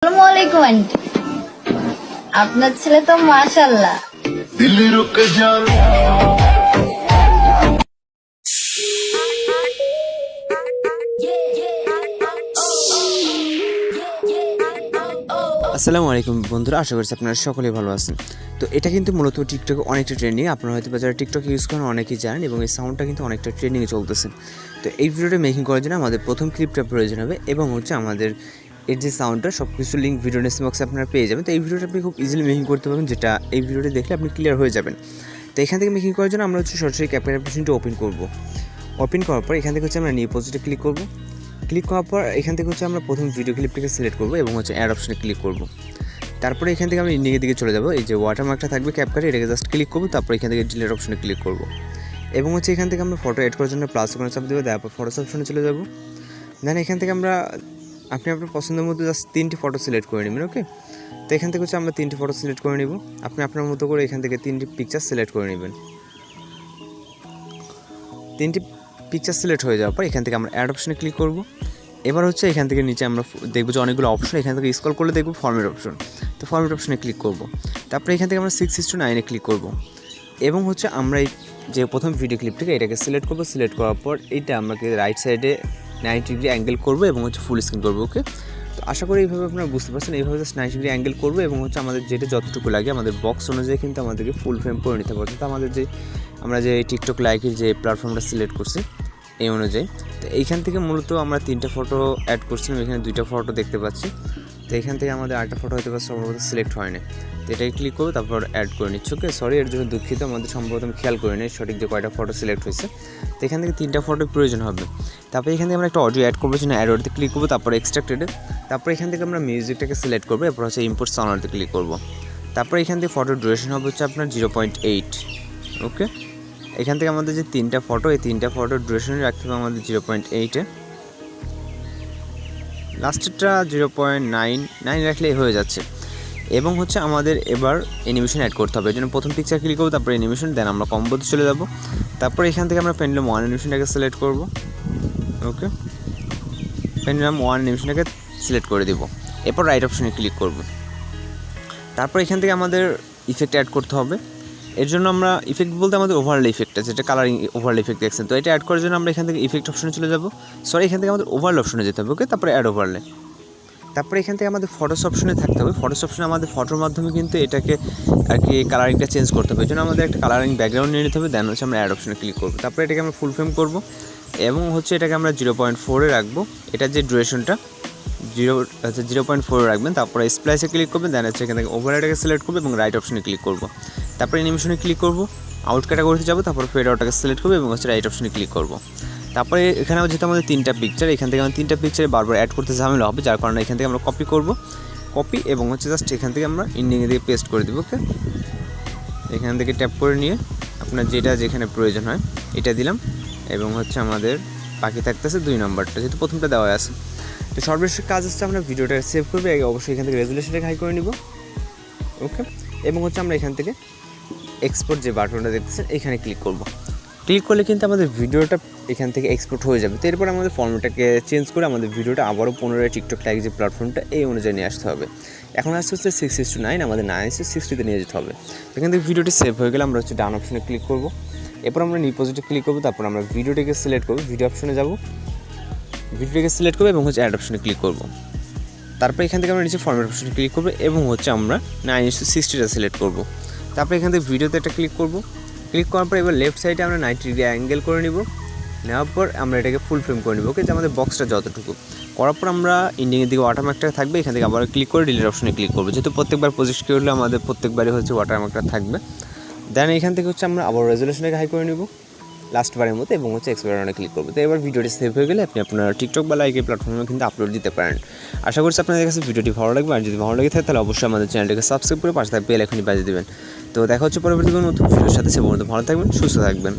আসসালামু আলাইকুম আন্টি। আপনার ছেলে তো মাশাল্লাহ। আসসালামু আলাইকুম বন্ধুরা, আশা করছি আপনারা সকলেই ভালো আছেন। তো এটা কিন্তু মূলত টিকটকে অনেকটা ট্রেন্ডিং, আপনারা হয়তো যারা টিকটক ইউজ করেন অনেকেই জানেন, এবং এই সাউন্ডটা কিন্তু অনেকটা ট্রেন্ডিংয়ে চলতেছে। তো এই ভিডিওটা মেকিং করার জন্য আমাদের প্রথম ক্লিপটা প্রয়োজন হবে, এবং হচ্ছে আমাদের এর যে সাউন্ডটা সব কিছু লিঙ্ক ভিডিও ডেসক্রিপশন বক্সে আপনারা পেয়ে যাবেন। তো এই ভিডিওটা আপনি খুব ইজিলি মেকিং করতে পারবেন, যেটা এই ভিডিওটা দেখলে আপনি ক্লিয়ার হয়ে যাবেন। তো এখান থেকে মেকিং করার জন্য আমরা হচ্ছে সরাসরি CapCut অ্যাপ্লিকেশনটা ওপেন করব। ওপেন করার পর এখান থেকে হচ্ছে আমরা নিউ প্রজেক্টে ক্লিক করব। ক্লিক করার পর এখান থেকে হচ্ছে আমরা প্রথম ভিডিও ক্লিপটাকে সিলেক্ট করব এবং হচ্ছে অ্যাড অপশনে ক্লিক করব। তারপরে এখান থেকে আমরা ইন্ডিকের দিকে চলে যাব। এই যে ওয়াটারমার্কটা থাকবে CapCut, এটাকে জাস্ট ক্লিক করব। তারপর এখান থেকে ডিলিট অপশনে ক্লিক করব, এবং হচ্ছে এখান থেকে আমরা ফটো এড করার জন্য প্লাস আইকনে চাপ দেবো। তারপর ফটোস অপশনে চলে যাব। দেন এখান থেকে আমরা আপনি আপনার পছন্দের মতো জাস্ট 3টি ফটো সিলেক্ট করে নেবেন। ওকে, তো এখান থেকে হচ্ছে আমরা 3টি ফটো সিলেক্ট করে নেব। আপনি আপনার মতো করে এখান থেকে 3টি পিকচার সিলেক্ট করে নেবেন। 3টি পিকচার সিলেক্ট হয়ে যাওয়ার পর এখান থেকে আমরা অ্যাড অপশনে ক্লিক করব। এবার হচ্ছে এখান থেকে নিচে আমরা দেখবো যে অনেকগুলো অপশন, এখান থেকে স্ক্রল করলে দেখবো ফরম্যাট অপশন। তো ফরম্যাট অপশনে ক্লিক করব। তারপরে এখান থেকে আমরা 6:9 ক্লিক করব, এবং হচ্ছে আমরা এই যে প্রথম ভিডিও ক্লিপটাকে এটাকে সিলেক্ট করব। সিলেক্ট করার পর এইটা আমাকে রাইট সাইডে 90 ডিগ্রি অ্যাঙ্গেল করবো এবং হচ্ছে ফুল স্ক্রিন করবো। ওকে, তো আশা করি এইভাবে আপনারা বুঝতে পারছেন। এইভাবে জাস্ট 90 ডিগ্রি অ্যাঙ্গেল করবো, এবং হচ্ছে আমাদের যেটা যতটুকু লাগে আমাদের বক্স অনুযায়ী কিন্তু আমাদেরকে ফুল ফ্রেম করে নিতে পারছে। তো আমাদের যে আমরা যে টিকটক লাইকের যে প্ল্যাটফর্মটা সিলেক্ট করছি এই অনুযায়ী। তো এইখান থেকে মূলত আমরা 3টা ফটো অ্যাড করছিলাম, এখানে 2টা ফটো দেখতে পাচ্ছি। তো এখান থেকে আমাদের আরেকটা ফটো হয়তো বা সম্ভবত সিলেক্ট হয় না। তো এটাকে ক্লিক করবো, তারপর অ্যাড করে নিচ্ছি। ওকে, সরি এর জন্য দুঃখিত, আমাদের সম্ভবত আমি খেয়াল করি নাই সঠিক যে কয়টা ফটো সিলেক্ট হয়েছে। তো এখান থেকে 3টা ফটোর প্রয়োজন হবে। তারপরে এখান থেকে আমরা একটা অডিও অ্যাড করবো, জন্য অ্যাড অডিওতে ক্লিক করবো, তারপর এক্সট্রাক্টেডে। তারপর এখান থেকে আমরা মিউজিকটাকে সিলেক্ট করবো, এরপর হচ্ছে ইম্পোর্ট সাউন্ডে ক্লিক করবো। তারপর এখান থেকে ফটোর ডিউরেশন হবে হচ্ছে আপনার 0.8। ওকে, এখান থেকে আমাদের যে 3টা ফটো, এই 3টা ফটোর ডিউরেশন রাখতে হবে আমাদের 0.8-এ। লাস্টেরটা 0.99 রাখলেই হয়ে যাচ্ছে। এবং হচ্ছে আমাদের এবার অ্যানিমেশন অ্যাড করতে হবে। এই জন্য প্রথম পিকচার ক্লিক করবো, তারপর অ্যানিমেশন, দেন আমরা কম্বোতে চলে যাব। তারপর এখান থেকে আমরা পেন্ডুলাম 1 অ্যানিমেশনটাকে সিলেক্ট করব। ওকে, পেন্ডুলাম 1 অ্যানিমেশনটাকে সিলেক্ট করে দেবো। এরপর রাইট অপশনে ক্লিক করব। তারপর এখান থেকে আমাদের ইফেক্ট অ্যাড করতে হবে। এর জন্য আমরা ইফেক্ট বলতে আমাদের ওভারলে ইফেক্ট আছে, যেটা কালারিং ওভারলে ইফেক্ট দেখছেন। তো এটা অ্যাড করার জন্য আমরা এখান থেকে ইফেক্ট অপশনে চলে যাব। সরি, এখান থেকে আমাদের ওভারলে অপশনে যেতে হবে। ওকে, তারপরে অ্যাড ওভারলে। তারপরে এখান থেকে আমাদের ফটোস অপশনে থাকতে হবে। ফটোস অপশনে আমাদের ফটোর মাধ্যমে কিন্তু এটাকে আর কি কালারিংটা চেঞ্জ করতে হবে। এই জন্য আমাদের একটা কালারিং ব্যাকগ্রাউন্ড নিয়ে নিতে হবে। দেন হচ্ছে আমরা অ্যাড অপশনে ক্লিক করবো। তারপরে এটাকে আমরা ফুল ফ্রেম করবো, এবং হচ্ছে এটাকে আমরা 0.4-এ রাখবো। এটার যে ডিউরেশনটা 0.4 রাখবেন। তারপরে স্প্লাইসে ক্লিক করবেন, দেন হচ্ছে এখান থেকে ওভারলেটাকে সিলেক্ট করবো এবং রাইট অপশনে ক্লিক করবো। তারপরে অ্যানিমেশনে ক্লিক করবো, আউট ক্যাটাগরিতে যাবো, তারপর ফেড আউটটাকে সিলেক্ট করবো এবং হচ্ছে রাইট অপশনে ক্লিক করবো। তারপরে এখানে যেহেতু আমাদের 3টা পিকচার, এখান থেকে আমরা 3টা পিকচারে বারবার অ্যাড করতে ঝামেলা হবে, যার কারণে এখান থেকে আমরা কপি করব। কপি এবং হচ্ছে জাস্ট এখান থেকে আমরা ইন্ডিংয়ে দিয়ে পেস্ট করে দেবো। ওকে, এখান থেকে ট্যাপ করে নিয়ে আপনার যেটা যেখানে প্রয়োজন হয় এটা দিলাম, এবং হচ্ছে আমাদের বাকি থাকতেছে 2 নম্বরটা, যেহেতু প্রথমটা দেওয়া আছে। তো সর্বশেষ কাজ হচ্ছে আমরা ভিডিওটা সেভ করবো, অবশ্যই এখান থেকে রেজুলেশনটাকে হাই করে নিব। ওকে, এবং হচ্ছে আমরা এখান থেকে এক্সপোর্ট যে বাটনটা দেখতেছেন এখানে ক্লিক করব। ক্লিক করলে কিন্তু আমাদের ভিডিওটা এখান থেকে এক্সপোর্ট হয়ে যাবে। তো এরপর আমাদের ফর্মেটটাকে চেঞ্জ করে আমাদের ভিডিওটা আবারও পুনরায় টিকটক লাইক যে প্ল্যাটফর্মটা এই অনুযায়ী নিয়ে আসতে হবে। এখন আসতে হচ্ছে 6:9, আমাদের 9:60 নিয়ে যেতে হবে। এখান থেকে ভিডিওটি সেভ হয়ে গেলে আমরা হচ্ছে ডান অপশনে ক্লিক করব। এরপর আমরা নিউ প্রজেক্টে ক্লিক করব। তারপর আমরা ভিডিওটিকে সিলেক্ট করব, ভিডিও অপশনে যাব, ভিডিওটিকে সিলেক্ট করবো এবং হচ্ছে অ্যাড অপশনে ক্লিক করব। তারপর এখান থেকে আমরা নিচে ফরম্যাট অপশনে ক্লিক করবো, এবং হচ্ছে আমরা 9:60টা সিলেক্ট করব। তারপর এখান থেকে ভিডিওতে একটা ক্লিক করব। ক্লিক করার পর এবার লেফট সাইডে আমরা 90 ডিগ্রি অ্যাঙ্গেল করে নিব। নেওয়ার পর আমরা এটাকে ফুল ফ্রেম করে নিব। ওকে, যে আমাদের বক্সটা যতটুকু করার পর আমরা ইন্ডিংয়ের দিকে ওয়াটারমার্কটা থাকবে, এখান থেকে আবার ক্লিক করে ডিলিট অপশনে ক্লিক করবো। যেহেতু প্রত্যেকবার প্রজেক্ট করলে আমাদের প্রত্যেকবারই হচ্ছে ওয়াটারমার্কটা থাকবে। দেন এখান থেকে হচ্ছে আমরা আবার রেজুলেশনটাকে হাই করে নিব লাস্টবারের মতো, এবং হচ্ছে এক্সপোর্টে ক্লিক করবো। তো এবার ভিডিওটি সেভ হয়ে গেলে আপনি আপনার টিকটক বা লাইক এই প্ল্যাটফর্মে কিন্তু আপলোড দিতে পারেন। আশা করছি আপনাদের কাছে ভিডিওটি ভালো লাগবে, আর যদি ভালো লাগে থাকে তাহলে অবশ্যই আমাদের চ্যানেলটিকে সাবস্ক্রাইব করে পাশে বেল আইকনটি বাজিয়ে দেবেন। তো দেখা হচ্ছে পরবর্তী কোনো নতুন ভিডিওর সাথে। সে পর্যন্ত ভালো থাকবেন, সুস্থ থাকবেন।